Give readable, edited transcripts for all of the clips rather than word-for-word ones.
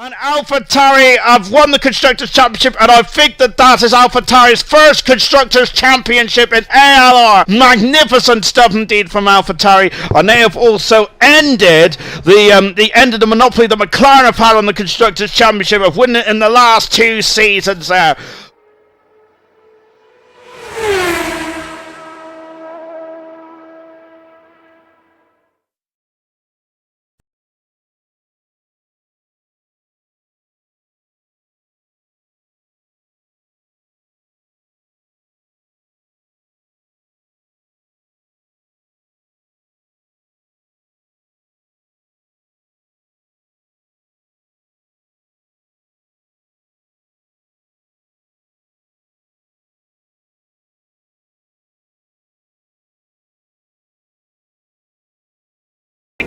And AlphaTauri have won the Constructors' Championship, and I think that is AlphaTauri's first Constructors' Championship in ALR. Magnificent stuff indeed from AlphaTauri, and they have also ended the monopoly that McLaren have had on the Constructors' Championship of winning it in the last 2 seasons there.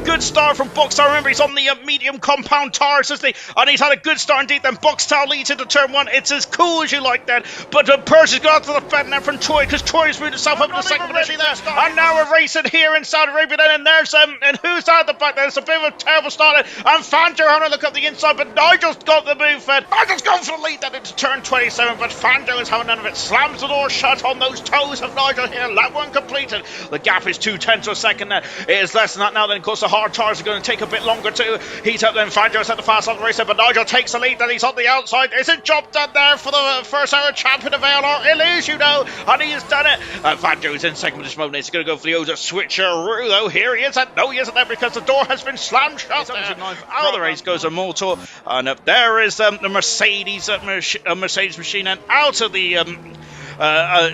Good start from Boxtel. Remember, he's on the medium compound tires, isn't he? And he's had a good start indeed. Then Boxtel leads into turn 1. It's as cool as you like that. But Percy's got to the fence now from Troy, because Troy's moved himself up in the second position there. And now we're racing here in Saudi Arabia then. And there's and who's out the back there? It's a bit of a terrible start. And Fangio having a look up the inside, but Nigel's got the move. Nigel's going for the lead then into turn 27. But Fangio is having none of it. Slams the door shut on those toes of Nigel here. Lap 1 completed. The gap is 2/10 of a second there. It is less than that now. Then of course the hard tires are going to take a bit longer to heat up. Then Fangio's at the fast on the race, but Nigel takes the lead. Then he's on the outside. Is it job done there for the first ever champion of ALR? It is, you know, and he has done it. Fangio is in second at this moment. He's going to go for the Oda switcheroo though. Here he is. No, he isn't there because the door has been slammed shut. Out of the race goes a motor, and up there is the Mercedes machine, and out of the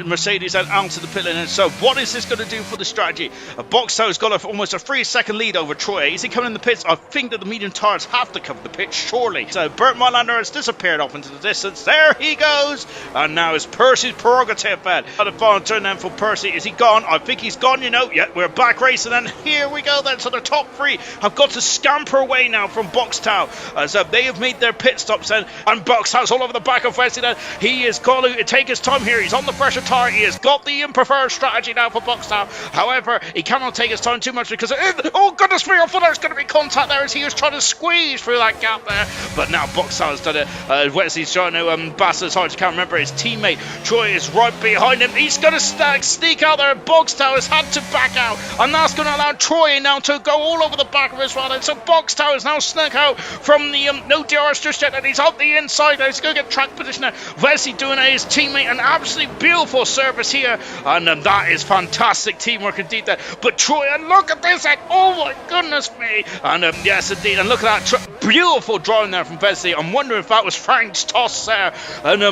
Mercedes and out to the pit lane. And so what is this going to do for the strategy? Boxtel's got almost a 3-second lead over Troy. Is he coming in the pits? I think that the medium tires have to cover the pit, surely. So Bert Molander has disappeared off into the distance. There he goes. And now it's Percy's prerogative. At the final turn then for Percy. Is he gone? I think he's gone, you know. Yeah, we're back racing, and here we go then. So the top 3 have got to scamper away now from Boxtel. So they have made their pit stops then, and Boxtel's all over the back of Wesley then. He is going to take his time here. He's on the pressure tire. He has got the preferred strategy now for Boxtel. However, he cannot take his time too much because oh goodness me, I thought there's going to be contact there as he was trying to squeeze through that gap there. But now Boxtel has done it. Wesley's trying to pass as hard as he can. Remember, his teammate Troy is right behind him. He's going to sneak out there, and Boxtel has had to back out, and that's going to allow Troy now to go all over the back of his run. And so Boxtel is now snuck out from the no DRS just yet, and he's on the inside. He's going to get track position there. Wesley doing his teammate an absolutely beautiful service here, and that is fantastic teamwork indeed there. But Troy, and look at this, and oh my goodness me, and yes indeed, and look at that beautiful drawing there from Wesley. I'm wondering if that was Frank's toss there, and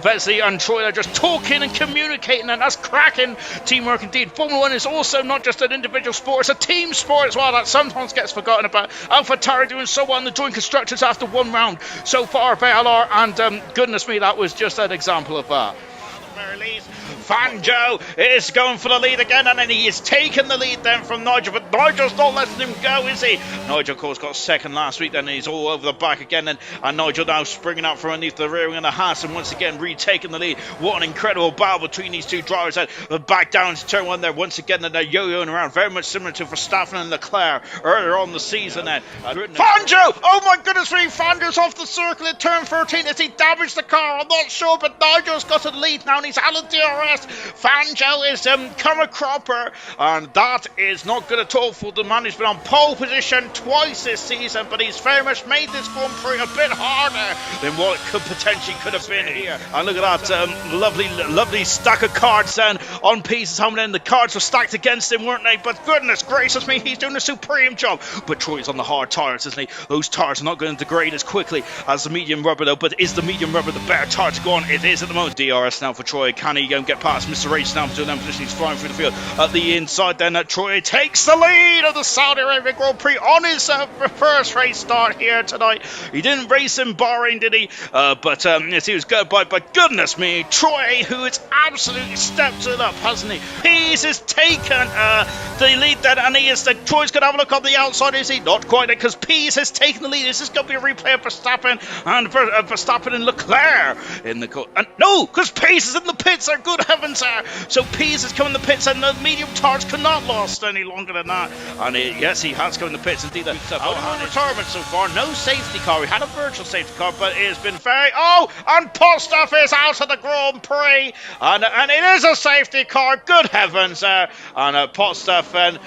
Wesley and Troy are just talking and communicating, and that's cracking teamwork indeed. Formula 1 is also not just an individual sport, it's a team sport as well. That sometimes gets forgotten about. AlphaTauri doing so well in the joint constructors after 1 round so far of ALR, and goodness me, that was just an example of that. Fangio is going for the lead again, and then he is taking the lead then from Nigel, but Nigel's not letting him go, is he? Nigel, of course, got second last week, then he's all over the back again, and Nigel now springing out from underneath the rear wing of the Haas, and once again retaking the lead. What an incredible battle between these two drivers. Back down to turn 1 there, once again, they're yo-yoing around, very much similar to Verstappen and Leclerc earlier on the season then. Fangio! Oh my goodness me, Fangio's off the circle in turn 13. Has he damaged the car? I'm not sure, but Nigel's got the lead now, and he's out of DRS. Fangio is Cummer Cropper, and that is not good at all for the man who's been on pole position twice this season, but he's very much made this Grand Prix a bit harder than what could potentially could have been here. And look at that lovely stack of cards then on pieces home then. The cards were stacked against him, weren't they? But goodness gracious me, he's doing a supreme job. But Troy's on the hard tires, isn't he? Those tires are not going to degrade as quickly as the medium rubber though, but is the medium rubber the better tire to go on? It is at the moment. DRS now for Troy. Can he go and get past Mr. Race now to them position? He's flying through the field at the inside then. Troy takes the lead of the Saudi Arabia Grand Prix on his first race start here tonight. He didn't race in Bahrain, did he? But yes, he was good by. But goodness me, Troy, who has absolutely stepped it up, hasn't he? He's has taken the lead then, and he is Troy's going to have a look on the outside, is he? Not quite, because Pease has taken the lead. Is this going to be a replay of Verstappen and Leclerc in the and no, because Pease is in the pits. They're good heavens. heavens there. So Pease is coming to the pits, and the medium tars cannot last any longer than that. And yes, he has come in the pits indeed. Only retirement so far, no safety car. We had a virtual safety car, but it has been very... Oh, and Potstuff is out of the Grand Prix, and it is a safety car. Good heavens there. And Potstuff, and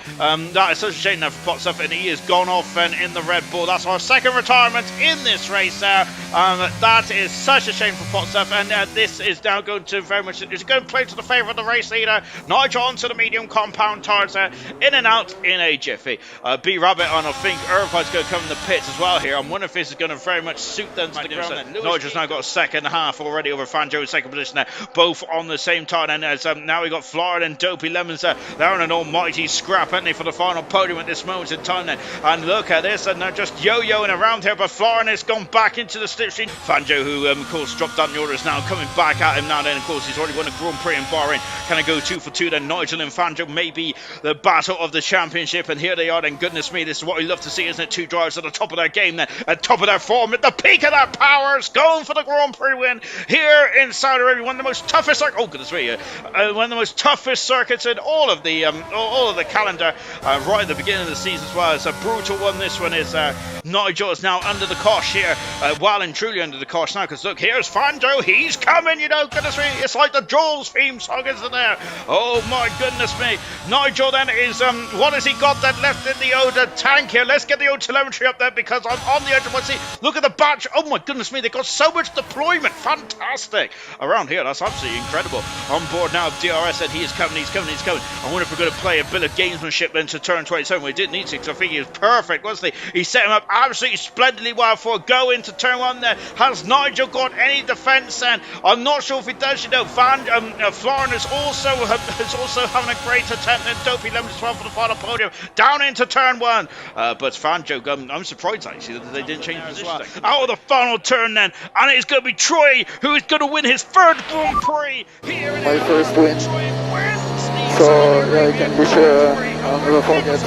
that is such a shame now for Potstuff, and he has gone off in the Red Bull. That's our second retirement in this race there. That is such a shame for Potstuff, and this is now going to very much... Is going to play to the favour of the race leader. Nigel onto the medium compound tires there, in and out in a jiffy. B-Rabbit, and I think Irvine's going to come in the pits as well here. I'm wondering if this is going to very much suit them to the ground. Nigel's now got a second half already over Fanjo in second position there, both on the same time. And as now we got Florida and Dopey Lemons there. They're in an almighty scrap, aren't they, for the final podium at this moment in time then. And look at this, and they're just yo-yoing around here, but Florida has gone back into the slipstream. Fanjo, who of course dropped down the order, is now coming back at him now. Then of course he's already won a Grand Prix in Bahrain. Can I go 2 for 2 then? Nigel and Fanjo, maybe the battle of the championship, and here they are then. Goodness me, this is what we love to see, isn't it? Two drivers at the top of their game then, at top of their form, at the peak of their powers, going for the Grand Prix win here in Saudi Arabia. One of the most toughest one of the most toughest circuits in all of the calendar, right at the beginning of the season as well. It's a brutal one. This one is Nigel is now under the cosh here, well and truly under the cosh now, because look, here's Fanjo, he's coming, you know. Goodness me, it's like the Jaws theme song, isn't there? Oh my goodness me. Nigel then is what has he got then left in the old tank here? Let's get the old telemetry up there, because I'm on the edge of my seat. Look at the batch. Oh my goodness me, they've got so much deployment. Fantastic around here. That's absolutely incredible. On board now, DRS said he is coming, he's coming. I wonder if we're going to play a bit of gamesmanship then to turn 27. We didn't need to, because I think he was perfect, wasn't he? He set him up absolutely splendidly well for a go into turn 1 there. Has Nigel got any defence then? I'm not sure if he does, you know. Florin is also having a great attempt, and Dopey Lemons as well for the final podium down into turn 1. But Fanjo, I'm surprised actually that they didn't change position. Out of the final turn then, and it's going to be Troy who is going to win his third Grand Prix here in my first win. So yeah, I can wish I'll never forget.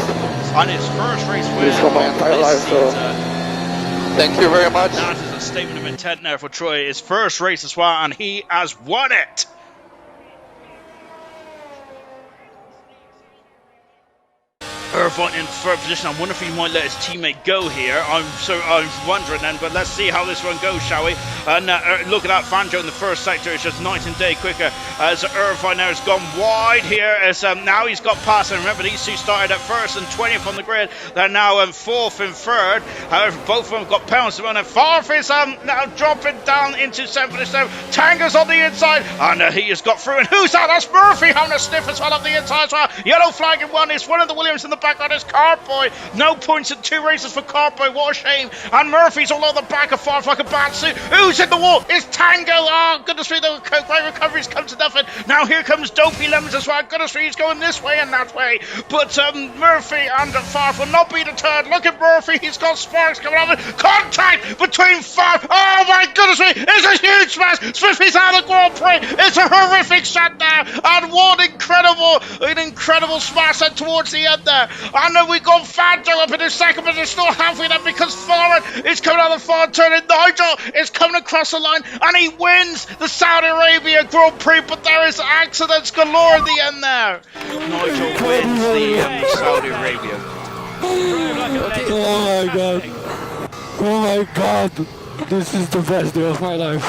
On his first race win for my entire life. So thank you very much. That is a statement of intent now for Troy. His first race as well, and he has won it. Irvine in third position. I wonder if he might let his teammate go here. I'm wondering then, but let's see how this one goes, shall we? And look at that, Fanjo in the first sector is just night and day quicker, as Irvine now has gone wide here, as now he's got past, and remember these two started at first and 20th on the grid. They're now 4th and 3rd. However, both of them got penalties, and 4th is now dropping down into 7th position. Tanger's on the inside, and he has got through, and who's that? That's Murphy having a sniff as well on the inside as well. Yellow flag in one. It's one of the Williams in the back on his Carboy. No points in 2 races for Carboy. What a shame. And Murphy's all on the back of Far like a bad suit. Who's in the wall? It's Tango. Oh, goodness me, the great recovery's come to nothing. Now here comes Dopey Lemons as well. Goodness me, he's going this way and that way. But Murphy and Farf will not be deterred. Look at Murphy. He's got sparks coming out of it. Contact between Farf. Oh my goodness me. It's a huge smash. Smithy's out of the Grand Prix. It's a horrific shot there. And what an incredible smash then towards the end there. And then we got Fanjo up in his second, but it's still halfway there, because Foreign is coming out of the far turn, and Nigel is coming across the line, and he wins the Saudi Arabia Grand Prix, but there is accidents galore at the end there. Nigel wins the Saudi Arabia. Oh my god. Oh my god. This is the best day of my life.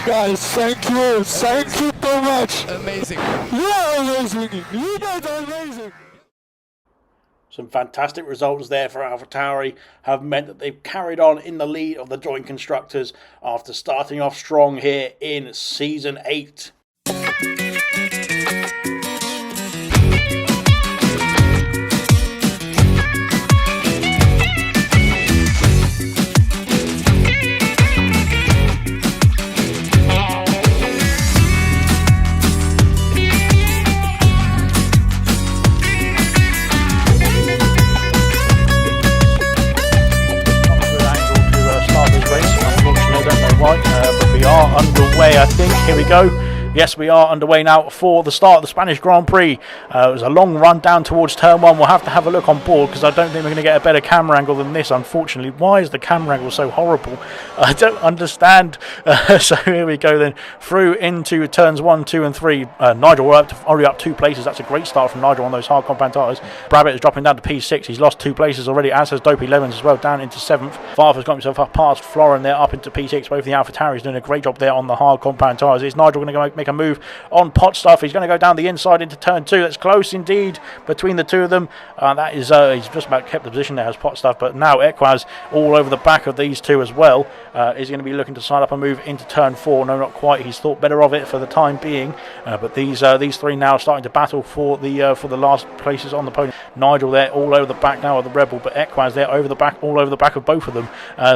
Guys, thank you so much. Amazing. You're amazing. You guys are amazing. Some fantastic results there for AlphaTauri have meant that they've carried on in the lead of the joint constructors after starting off strong here in Season 8. But we are underway, I think. Here we go. Yes, we are underway now for the start of the Spanish Grand Prix. It was a long run down towards turn 1. We'll have to have a look on board because I don't think we're going to get a better camera angle than this, unfortunately. Why is the camera angle so horrible? I don't understand. So here we go then, through into turns 1, 2 and 3. Nigel, we're already up 2 places. That's a great start from Nigel on those hard compound tyres. Brabbit is dropping down to P6. He's lost 2 places already, as has Dopey Levens as well, down into 7th. Farf has got himself up past Florin there, up into P6. Both the AlphaTauri's doing a great job there on the hard compound tyres. Is Nigel going to make a move on pot stuff? He's going to go down the inside into turn 2. That's close indeed between the two of them. That is he's just about kept the position there as pot stuff, but now Equaz all over the back of these two as well. Is going to be looking to sign up a move into turn 4. No, not quite. He's thought better of it for the time being, but these three now are starting to battle for the last places on the podium. Nigel there all over the back now of the Rebel, but Equaz there over the back, all over the back of both of them.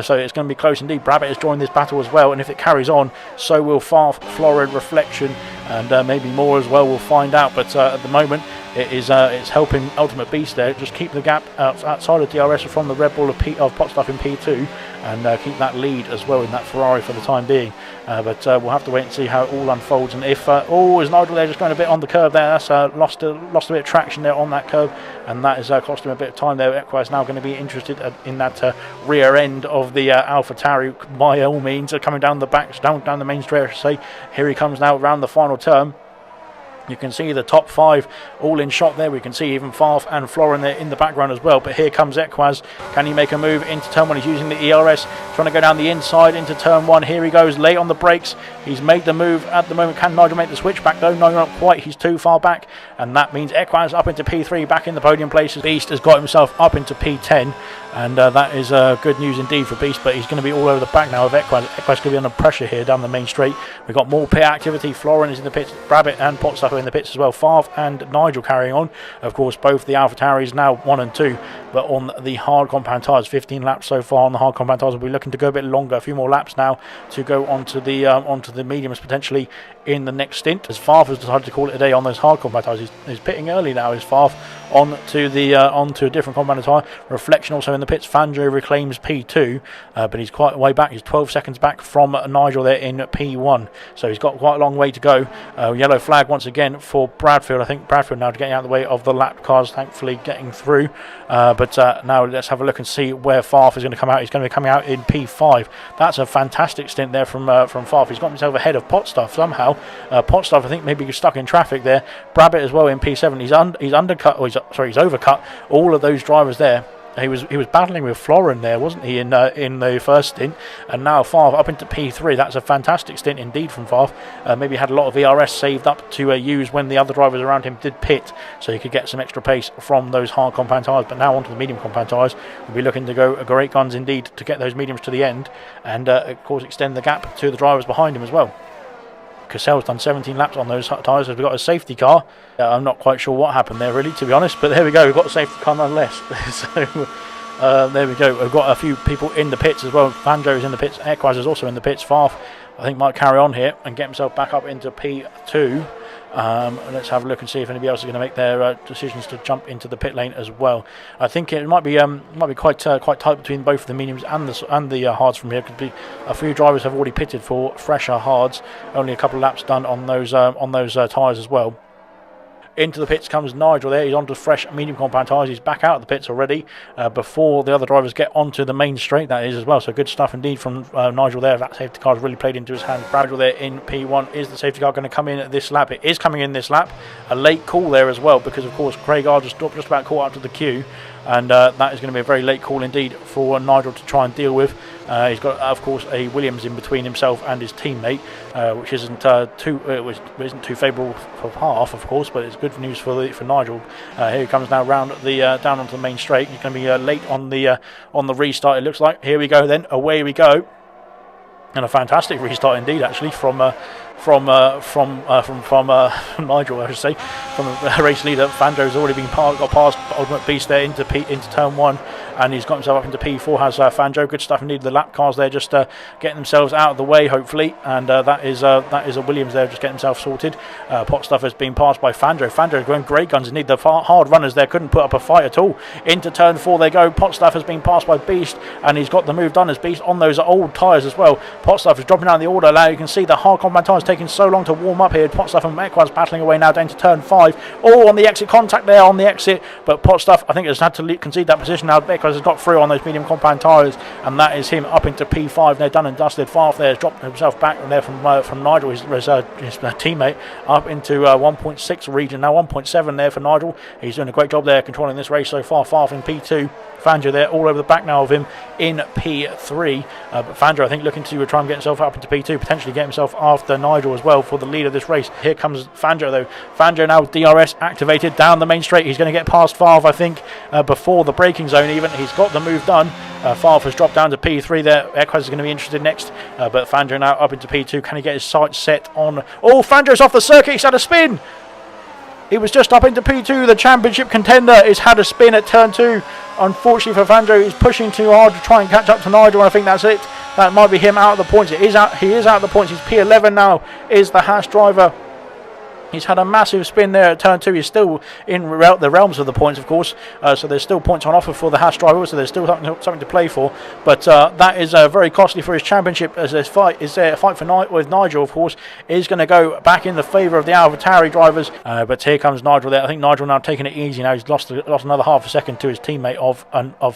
So it's going to be close indeed. Brabbit has joined this battle as well, and if it carries on, so will Farf, Florid, Reflection, and maybe more as well. We'll find out, but at the moment it's helping Ultimate Beast there just keep the gap outside of DRS from the Red Bull of pot stuff in P2, and keep that lead as well in that Ferrari for the time being. But we'll have to wait and see how it all unfolds. And if is Nigel there just going a bit on the curve there? That's lost a bit of traction there on that curve, and that has cost him a bit of time there. Equaz now going to be interested in that rear end of the AlphaTauri by all means, coming down the back, down the main straight, I should say. Here he comes now around the final turn. You can see the top 5 all in shot there. We can see even Farf and Florin there in the background as well. But here comes Equaz. Can he make a move into turn 1? He's using the ERS, trying to go down the inside into turn 1. Here he goes, late on the brakes. He's made the move at the moment. Can Nigel make the switch back though? No, not quite. He's too far back. And that means Equaz up into P3, back in the podium places. Beast has got himself up into P10. And that is good news indeed for Beast, but he's going to be all over the back now of Equaz. Equaz going to be under pressure here down the main straight. We've got more pit activity. Florin is in the pits, Brabbit and Potstuff are in the pits as well. Farf and Nigel carrying on. Of course, both the AlphaTauris now 1 and 2, but on the hard compound tyres, 15 laps so far on the hard compound tyres. We'll be looking to go a bit longer, a few more laps now to go onto the mediums potentially in the next stint. As Farf has decided to call it a day on those hard compound tyres, he's pitting early now. Is Farf onto a different compound tyre? Reflection also in the pits. Fanjo reclaims P2, but he's quite a way back. He's 12 seconds back from Nigel there in P1, so he's got quite a long way to go. Yellow flag once again for Bradfield. I think Bradfield now getting out of the way of the lap cars, thankfully getting through. But now let's have a look and see where Farf is going to come out. He's going to be coming out in P5. That's a fantastic stint there from Farf. He's got himself ahead of Potstuff somehow. Potstuff I think maybe stuck in traffic there. Brabbit as well in P7. He's undercut, or he's overcut all of those drivers there. He was battling with Florin there, wasn't he, in the first stint, and now Farf up into P3. That's a fantastic stint indeed from Farf. Maybe had a lot of ERS saved up to use when the other drivers around him did pit, so he could get some extra pace from those hard compound tyres. But now onto the medium compound tyres, we'll be looking to go great guns indeed to get those mediums to the end, and of course extend the gap to the drivers behind him as well. Cassell's done 17 laps on those tyres. We've got a safety car. I'm not quite sure what happened there really, to be honest, but there we go. We've got a safety car nonetheless. So there we go. We've got a few people in the pits as well. Fanjo is in the pits. Equaz is also in the pits. Farf I think might carry on here and get himself back up into P2. Let's have a look and see if anybody else is going to make their decisions to jump into the pit lane as well. I think it might be quite tight between both the mediums and the hards from here. Could be a few drivers have already pitted for fresher hards. Only a couple of laps done on those tyres as well. Into the pits comes Nigel there. He's onto fresh medium compound tyres. He's back out of the pits already before the other drivers get onto the main straight, that is, as well. So good stuff indeed from Nigel there. That safety car has really played into his hands. Nigel there in P1. Is the safety car going to come in at this lap? It is coming in this lap. A late call there as well, because of course Craig R just about caught up to the queue, and that is going to be a very late call indeed for Nigel to try and deal with. He's got, of course, a Williams in between himself and his teammate, which isn't too favourable for half, of course, but it's good news for Nigel. Here he comes now round down onto the main straight. He's going to be late on the restart. It looks like. Here we go. Then away we go, and a fantastic restart indeed, actually, from Nigel, I should say, from the race leader. Fanjo's already got past Ultimate Beast there into turn 1, and he's got himself up into P4. Has Fanjo. Good stuff indeed. The lap cars there just getting themselves out of the way, hopefully, and that is a Williams there just getting himself sorted. Pot Stuff has been passed by Fanjo. Fanjo going great guns indeed. The hard runners there couldn't put up a fight at all. Into turn 4 they go. Pot Stuff has been passed by Beast, and he's got the move done as Beast on those old tyres as well. Pot Stuff is dropping down the order. Now you can see the hard combat tyres taking so long to warm up here. Pot Stuff and Equaz battling away now down to turn 5. All on the exit, contact there on the exit, but Pot Stuff I think has had to concede that position now. Equaz has got through on those medium compound tyres, and that is him up into P5. They're done and dusted. Farf there has dropped himself back there from Nigel, his teammate, up into 1.6 region now. 1.7 there for Nigel. He's doing a great job there controlling this race so far. Farf in P2. Fanjo there all over the back now of him in P3, but Fanjo I think looking to try and get himself up into P2, potentially get himself after Nigel as well for the lead of this race. Here comes Fanjo though. Fanjo now with DRS activated down the main straight. He's going to get past Farf I think before the braking zone even. He's got the move done. Farf has dropped down to P3 there. Equaz is going to be interested next, but Fanjo now up into P2. Can he get his sights set on... Oh, Fanjo's off the circuit. He's had a spin. He was just up into P2. The championship contender has had a spin at turn 2. Unfortunately for Fanjo, he's pushing too hard to try and catch up to Nigel, and I think that's it. That might be him out of the points. He is out of the points. He's P11 now, is the Haas driver. He's had a massive spin there at turn 2. He's still in the realms of the points, of course. So there's still points on offer for the Haas driver. So there's still something to play for. But that is very costly for his championship. As this fight is a fight for with Nigel, of course, is going to go back in the favour of the AlphaTauri drivers. But here comes Nigel there. I think Nigel now taking it easy now. He's lost another half a second to his teammate of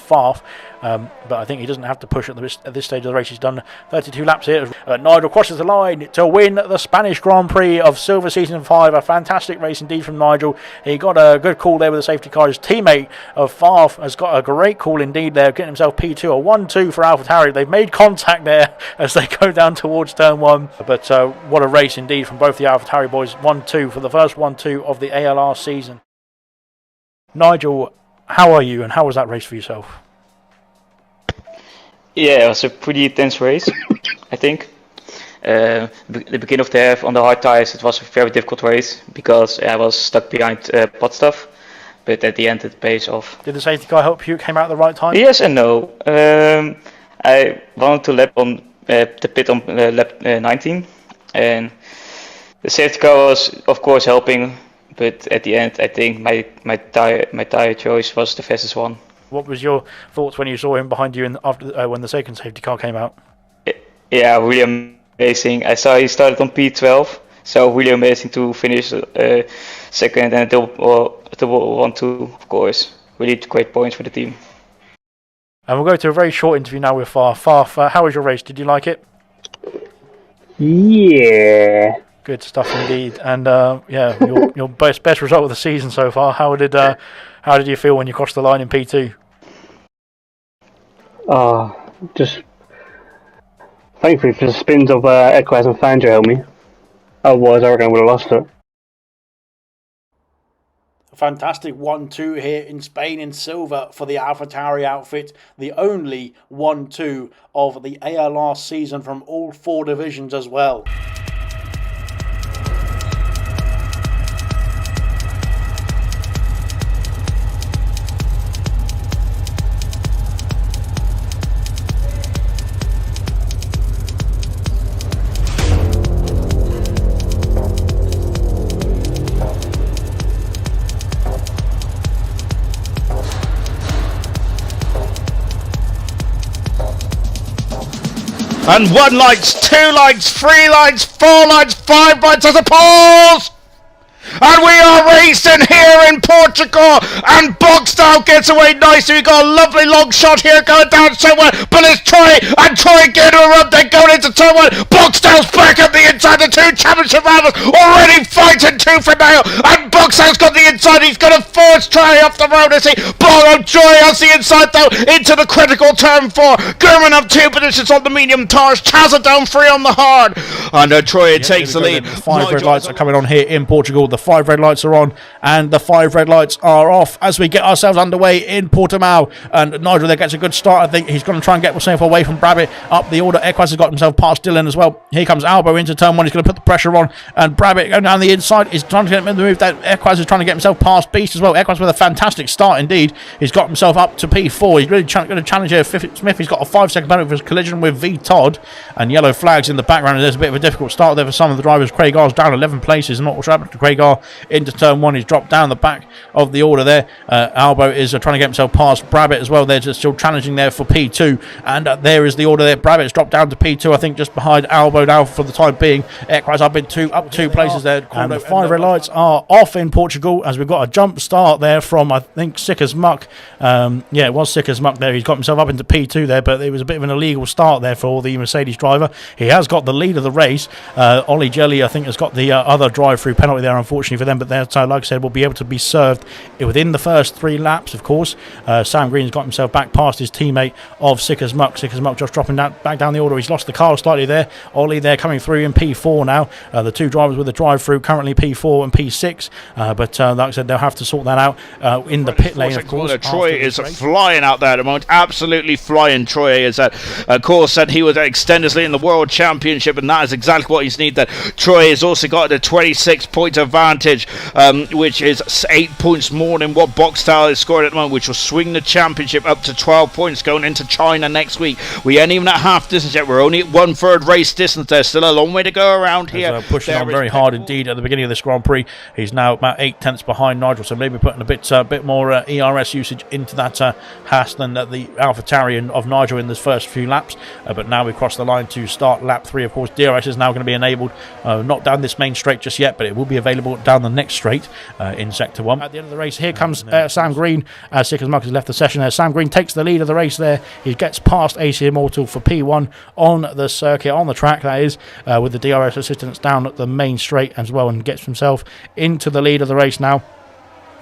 Farf. But I think he doesn't have to push at this stage of the race. He's done 32 laps here. Nigel crosses the line to win the Spanish Grand Prix of Silver Season 5. A fantastic race indeed from Nigel. He got a good call there with the safety car. His teammate of Farf has got a great call indeed there, getting himself P2, a 1-2 for AlphaTauri. They've made contact there as they go down towards turn 1. But what a race indeed from both the AlphaTauri boys. 1-2 for the first 1-2 of the ALR season. Nigel, how are you and how was that race for yourself? Yeah, it was a pretty intense race, I think. The beginning of the half on the hard tires, it was a very difficult race because I was stuck behind Pot Stuff, but at the end it pays off. Did the safety car help you? It came out at the right time? Yes and no. I wanted to lap on the pit on lap 19, and the safety car was of course helping, but at the end I think my tire choice was the fastest one. What was your thoughts when you saw him behind you after when the second safety car came out? Yeah, really amazing. I saw he started on P12, so really amazing to finish second and double 1-2, of course. Really great points for the team. And we'll go to a very short interview now with Farf. Farf, how was your race? Did you like it? Yeah. Good stuff indeed. And yeah, your best result of the season so far. How did you feel when you crossed the line in P2? Just thankfully for the spins of Equaz and Fanjo helped me. Otherwise, I reckon I would have lost it. A fantastic 1-2 here in Spain in silver for the AlphaTauri outfit. The only 1-2 of the ALR season from all 4 divisions as well. And 1 lights, 2 lights, 3 lights, 4 lights, 5 lights as a pause! And we are racing here in Portugal, and Bogstow gets away nicely. We've got a lovely long shot here going down somewhere, but it's Troy, and Troy getting her up, they're going into turn 1. Bogstow's back at the inside, the 2 championship rivals already fighting tooth and nail, and Bogstow's got the inside. He's going to force Troy off the road, is he? Bono Troy has the inside though, into the critical turn 4. Gurman up 2 positions on the medium tires, Chazza down 3 on the hard, and Troy takes the lead. 5 red lights are coming on here in Portugal. The 5 red lights are on and the 5 red lights are off as we get ourselves underway in Portimao, and Nigel there gets a good start. I think he's going to try and get himself away from Brabbit up the order. Equaz has got himself past Dylan as well. Here comes Albo into turn 1. He's going to put the pressure on, and Brabbit going down the inside is trying to get the move. That Equaz is trying to get himself past Beast as well. Equaz with a fantastic start indeed. He's got himself up to P4. He's really going to challenge here. Smith, he's got a 5-second penalty for his collision with V Todd, and yellow flags in the background. There's a bit of a difficult start there for some of the drivers. Craig R's down 11 places. Not what's happened to Craig R into turn 1. He's dropped down the back of the order there. Albo is trying to get himself past Brabbit as well. They're just still challenging there for P2, and there is the order there. Brabbit's dropped down to P2, I think, just behind Albo now for the time being. Equaz up two places there. And the 5 red lights are off in Portugal as we've got a jump start there from, I think, Sick as Muck. Yeah, it was Sick as Muck there. He's got himself up into P2 there, but it was a bit of an illegal start there for the Mercedes driver. He has got the lead of the race. Ollie Jelly, I think, has got the other drive-through penalty there, unfortunately for them, but that, like I said, will be able to be served within the first 3 laps, of course. Sam Green's got himself back past his teammate of Sick as Muck. Sick as Muck just dropping back down the order. He's lost the car slightly there. Ollie there coming through in P4 now. The 2 drivers with the drive-through currently P4 and P6, but like I said, they'll have to sort that out in the pit lane, of course. Troy is flying out there at the moment, absolutely flying. Troy is, of course, said he was extendedly in the World Championship, and that is exactly what he's needed. Troy has also got a 26-point advantage, which is 8 points more than what Boxtel is scored at the moment, which will swing the championship up to 12 points going into China next week. We ain't even at half distance yet. We're only at 1/3 race distance. There's still a long way to go around here. Pushing on very hard indeed at the beginning of this Grand Prix. He's now about 8 tenths behind Nigel, so maybe putting a bit more ERS usage into that Haas than the AlphaTauri of Nigel in the first few laps. But now we cross the line to start lap 3. Of course, DRS is now going to be enabled, not down this main straight just yet, but it will be available down the next straight in sector 1. At the end of the race, here comes Sam Green. Sick as Muck has left the session there. Sam Green takes the lead of the race there. He gets past AC Immortal for P1 on the circuit, on the track that is, with the DRS assistance down at the main straight as well, and gets himself into the lead of the race now.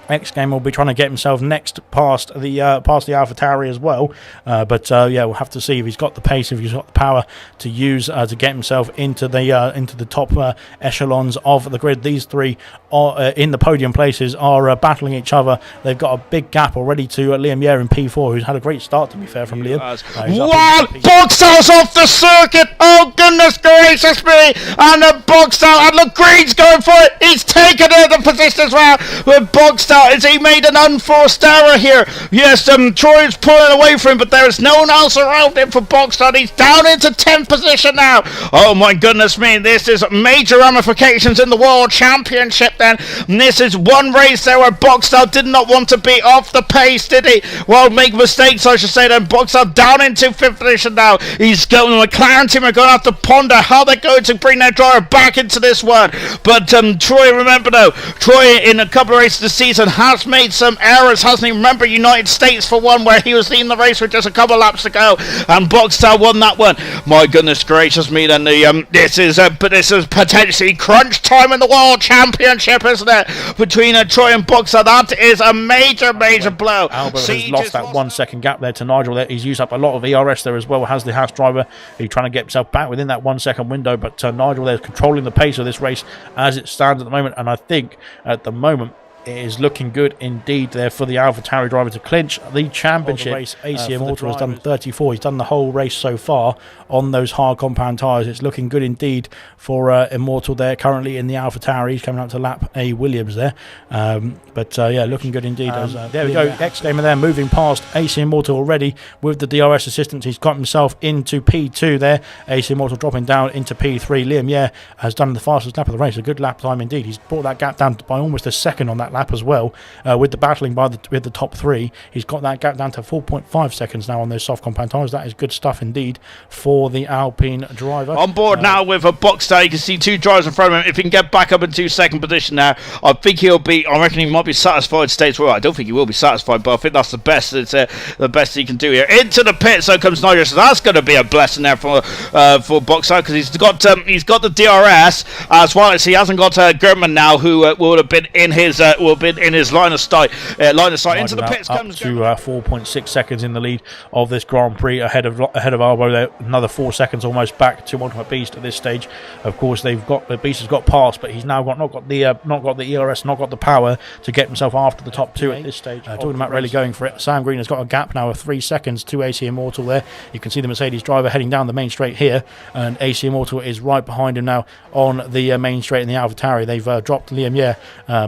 X Game will be trying to get himself next past the AlphaTauri as well, but yeah, we'll have to see if he's got the pace, if he's got the power to use to get himself into the top echelons of the grid. These 3 are in the podium places are battling each other. They've got a big gap already to Liam Yere in P4, who's had a great start, to be fair, from Liam. What? Boxtel's off the circuit! Oh goodness gracious me! And the Boxtel, and look, Green's going for it. He's taken the position as well with Boxtel. As he made an unforced error here. Yes, Troy's pulling away from him, but there is no one else around him for Boxtel. He's down into 10th position now. Oh my goodness me, this is major ramifications in the World Championship then. And this is one race there where Boxtel did not want to be off the pace, did he? Well, make mistakes, I should say then. Boxtel down into 5th position now. He's going, the McLaren team are going to have to ponder how they're going to bring their driver back into this one. But Troy, remember though, Troy in a couple of races this season has made some errors, hasn't he? Remember United States for one, where he was leading the race with just a couple of laps to go, and Boxtel won that one. My goodness gracious me, then this is potentially crunch time in the World Championship, isn't it? Between Troy and Boxtel, that is a major blow. Albo has lost that 1 second gap there to Nigel. There, he's used up a lot of ERS there as well. Has the Haas driver? He's trying to get himself back within that 1 second window, but Nigel there is controlling the pace of this race as it stands at the moment, and I think at the moment it is looking good indeed there for the AlphaTauri driver to clinch the championship. Race, AC Immortal has done 34. He's done the whole race so far on those hard compound tyres. It's looking good indeed for Immortal there, currently in the AlphaTauri. He's coming up to lap A Williams there. But yeah, looking good indeed. There we go, X-Gamer there moving past AC Immortal already with the DRS assistance. He's got himself into P2 there. AC Immortal dropping down into P3. Liam Yere has done the fastest lap of the race. A good lap time indeed. He's brought that gap down by almost a second on that lap as well, with the battling with the top 3. He's got that gap down to 4.5 seconds now on those soft compound tyres. That is good stuff indeed for the Alpine driver. On board now with a Boxtel. You can see 2 drivers in front of him. If he can get back up into 2nd position now, I think I reckon he might be satisfied stage. Well, I don't think he will be satisfied, but I think that's the best. It's the best he can do here. Into the pit, so comes Nigel. So that's going to be a blessing there for Boxtel, because he's got the DRS as well as he hasn't got Gertman now, who would have been in his will be in his line of sight. Into the pits up comes to 4.6 seconds in the lead of this Grand Prix, ahead of Albo there. Another 4 seconds almost back to Ultimate Beast at this stage. Of course, the Beast has got past, but he's now not got the ERS, not got the power to get himself after the top two at this stage. Talking about really going for it, Sam Green has got a gap now of 3 seconds to AC Immortal there. You can see the Mercedes driver heading down the main straight here, and AC Immortal is right behind him now on the main straight in the AlphaTauri. They've dropped Liam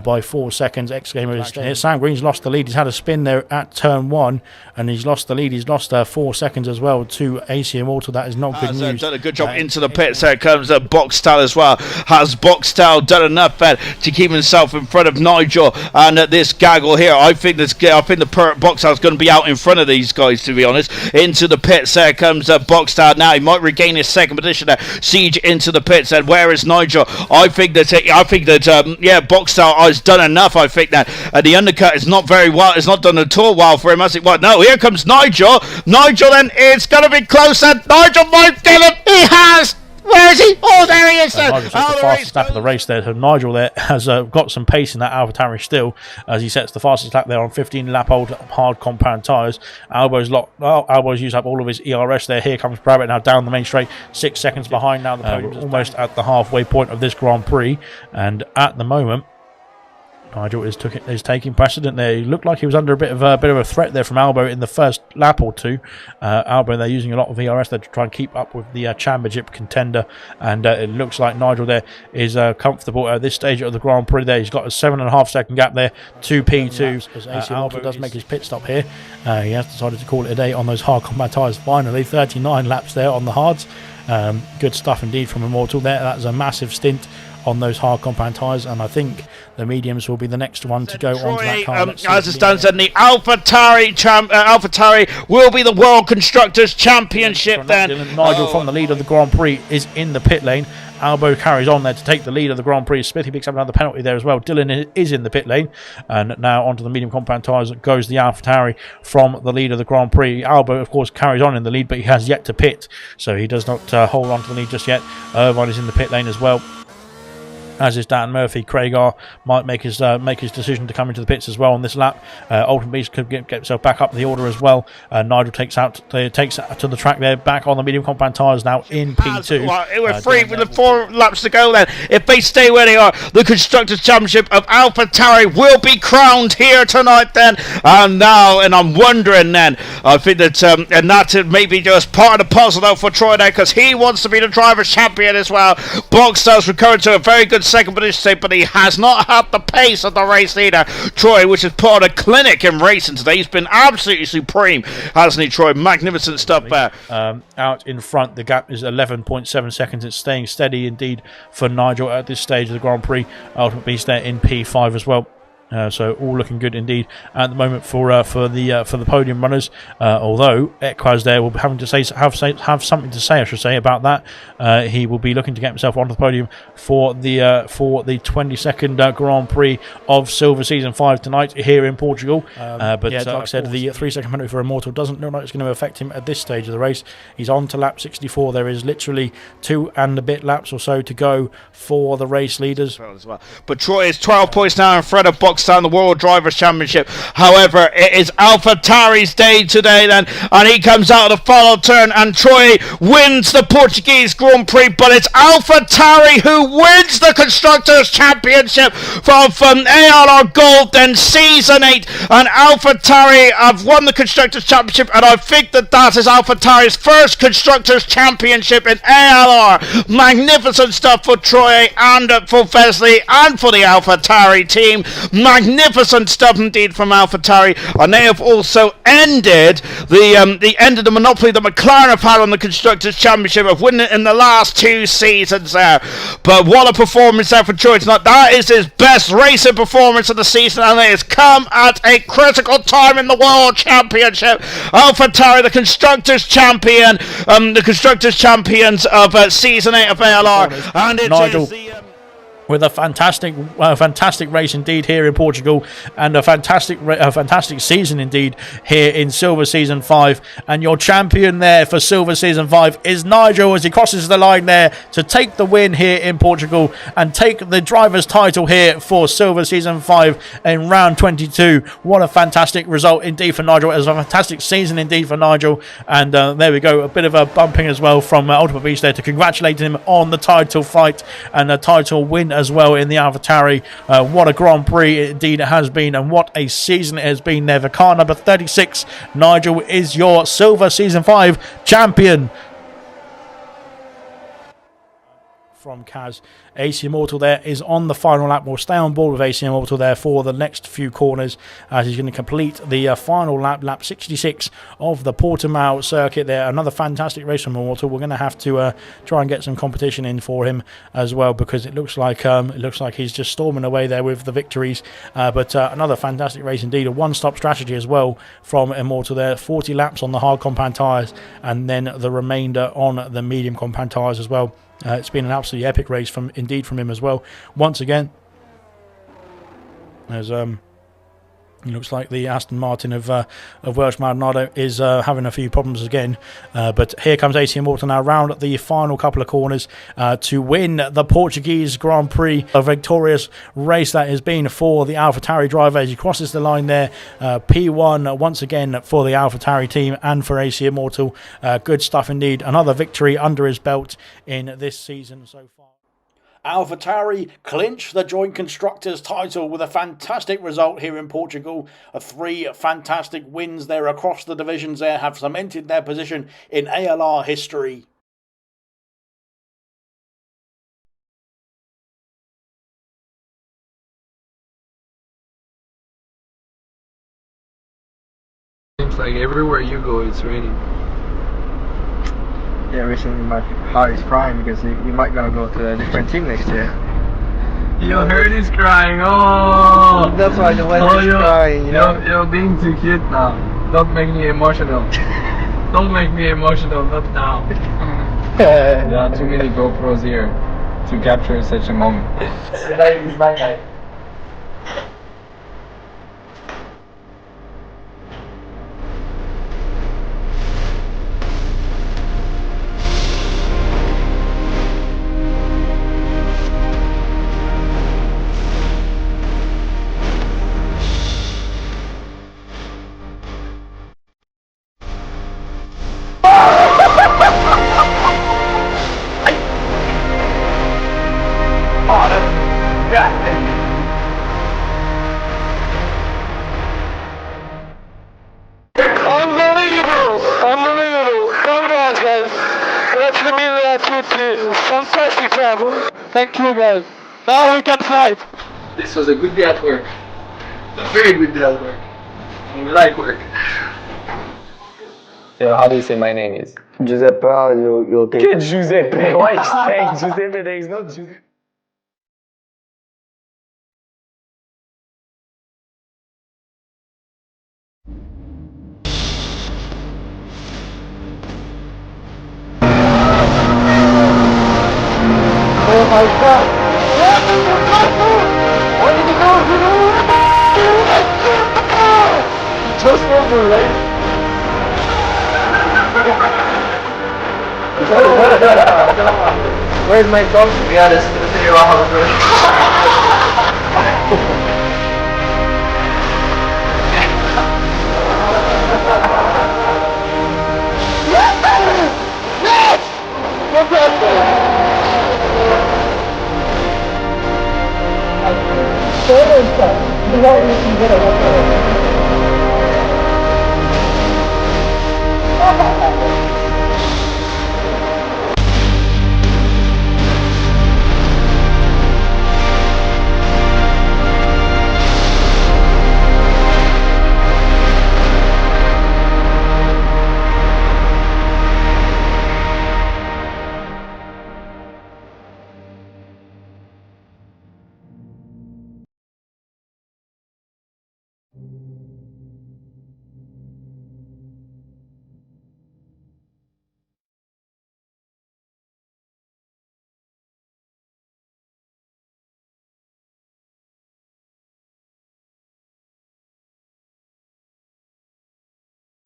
by 4 seconds. X-Gamer is here. Sam Green's lost the lead. He's had a spin there at turn 1, and he's lost the lead. He's lost 4 seconds as well to AC Immortal. That is not good news. Done a good job into the pits. There comes Boxtel as well. Has Boxtel done enough to keep himself in front of Nigel and this gaggle here? I think the Boxtel's going to be out in front of these guys, to be honest. Into the pits. There comes Boxtel now. He might regain his second position there. Siege into the pits. And where is Nigel? I think that Boxtel has done enough. I think that the undercut is not very well. It's not done at all well for him, has it? Well, no, here comes Nigel. Nigel, and it's going to be close. And Nigel might get him. He has. Where is he? Oh, there he is. Nigel's the fastest lap of the race there. So Nigel there has got some pace in that AlphaTauri still, as he sets the fastest lap there on 15-lap-old hard compound tyres. Albo's used up all of his ERS there. Here comes Brabbit now down the main straight, 6 seconds behind now. The podium almost at the halfway point of this Grand Prix, and at the moment, Nigel is taking precedent there. He looked like he was under a bit of a threat there from Albo in the first lap or two. Albo, they're using a lot of ERS there to try and keep up with the championship contender, and it looks like Nigel there is comfortable at this stage of the Grand Prix there. He's got a 7.5 second gap there to P2 as AC Albo does make his pit stop here. He has decided to call it a day on those hard combat tyres finally. 39 laps there on the hards. Good stuff indeed from Immortal there. That's a massive stint on those hard compound tyres, and I think the mediums will be the next one to go onto that car. As it stands, and the AlphaTauri will be the World Constructors Championship then. Nigel from the lead of the Grand Prix is in the pit lane. Albo carries on there to take the lead of the Grand Prix. Smithy picks up another penalty there as well. Dylan is in the pit lane, and now onto the medium compound tyres goes the AlphaTauri from the lead of the Grand Prix. Albo, of course, carries on in the lead, but he has yet to pit, so he does not hold on to the lead just yet. Irvine is in the pit lane as well, as is Dan Murphy. Craigar might make his decision to come into the pits as well on this lap. Ultimate Beast could get himself back up the order as well. Nigel takes out to the track there, back on the medium compound tyres now in P2. We're free with the 4 laps to go then. If they stay where they are, the Constructors Championship of AlphaTauri will be crowned here tonight then. And I'm wondering then, I think that and that's maybe just part of the puzzle though for Troy there, because he wants to be the driver's champion as well. Boxtel's recurred to a very good second position, but he has not had the pace of the race leader, Troy, which has put on a clinic in racing today. He's been absolutely supreme, hasn't he, Troy? Magnificent stuff there. Out in front, the gap is 11.7 seconds. It's staying steady indeed for Nigel at this stage of the Grand Prix. Ultimate Beast there in P5 as well. So all looking good indeed at the moment for the podium runners. Although Equaz there will be having to have something to say, I should say, about that. He will be looking to get himself onto the podium for the 22nd Grand Prix of Silver Season 5 tonight here in Portugal. But like I said, the 3 second penalty for Immortal doesn't look like it's going to affect him at this stage of the race. He's on to lap 64. There is literally 2 and a bit laps or so to go for the race leaders. But Troy is 12 points now in front of Boxtel in the World Drivers' Championship. However, it is AlphaTauri's day today then, and he comes out of the final turn, and Troy wins the Portuguese Grand Prix, but it's AlphaTauri who wins the Constructors' Championship from ALR Gold then Season 8, and AlphaTauri have won the Constructors' Championship, and I think that is AlphaTauri's first Constructors' Championship in ALR. Magnificent stuff for Troy and for Vesley and for the AlphaTauri team. Magnificent stuff indeed from AlphaTauri, and they have also ended the monopoly that McLaren have had on the Constructors' Championship of winning it in the last 2 seasons there. But what a performance there for Troy tonight. That is his best racing performance of the season, and it has come at a critical time in the World Championship. AlphaTauri, the Constructors' Champion, the Constructors' Champions of Season 8 of ALR, and it Nigel. is the with a fantastic race indeed here in Portugal, and a fantastic season indeed here in Silver Season 5. And your champion there for Silver Season 5 is Nigel, as he crosses the line there to take the win here in Portugal and take the driver's title here for Silver Season 5 in round 22. What a fantastic result indeed for Nigel. It was a fantastic season indeed for Nigel, and there we go, a bit of a bumping as well from Ultimate Beast there to congratulate him on the title fight and a title win as well in the AlphaTauri. What a Grand Prix indeed it has been, and what a season it has been there. The car number 36, Nigel, is your Silver Season 5 champion. From Kaz. AC Immortal there is on the final lap. We'll stay on board with AC Immortal there for the next few corners, as he's going to complete the final lap 66 of the Portimao circuit there. Another fantastic race from Immortal. We're going to have to try and get some competition in for him as well, because it looks like he's just storming away there with the victories. But another fantastic race indeed. A one-stop strategy as well from Immortal there. 40 laps on the hard compound tyres, and then the remainder on the medium compound tyres as well. It's been an absolutely epic race from him as well. Once again, as it looks like the Aston Martin of Welsh Maldonado is having a few problems again. But here comes AC Immortal now round the final couple of corners to win the Portuguese Grand Prix. A victorious race that has been for the AlphaTauri driver as he crosses the line there. P1 once again for the AlphaTauri team and for AC Immortal. Good stuff indeed. Another victory under his belt in this season so far. AlphaTauri clinch the joint constructors title with a fantastic result here in Portugal. 3 fantastic wins there across the divisions there have cemented their position in ALR history. Seems like everywhere you go it's raining. Yeah, recently my heart is crying because you might gonna go to a different team next year. Your heart is crying, oh! That's why the weather is crying, you know? You're being too cute now. Don't make me emotional. Don't make me emotional, not now. There are too many GoPros here to capture such a moment. That is my guy. Fantastic travel. Thank you guys. Now we can fight. This was a good day at work. A very good day at work. And we like work. So how do you say my name is? Giuseppe, you'll take Get Giuseppe. Why are you saying Giuseppe? There is no Giuseppe. Oh my god! What did you do? Just over, right? Where's my dog? To be honest, Yes!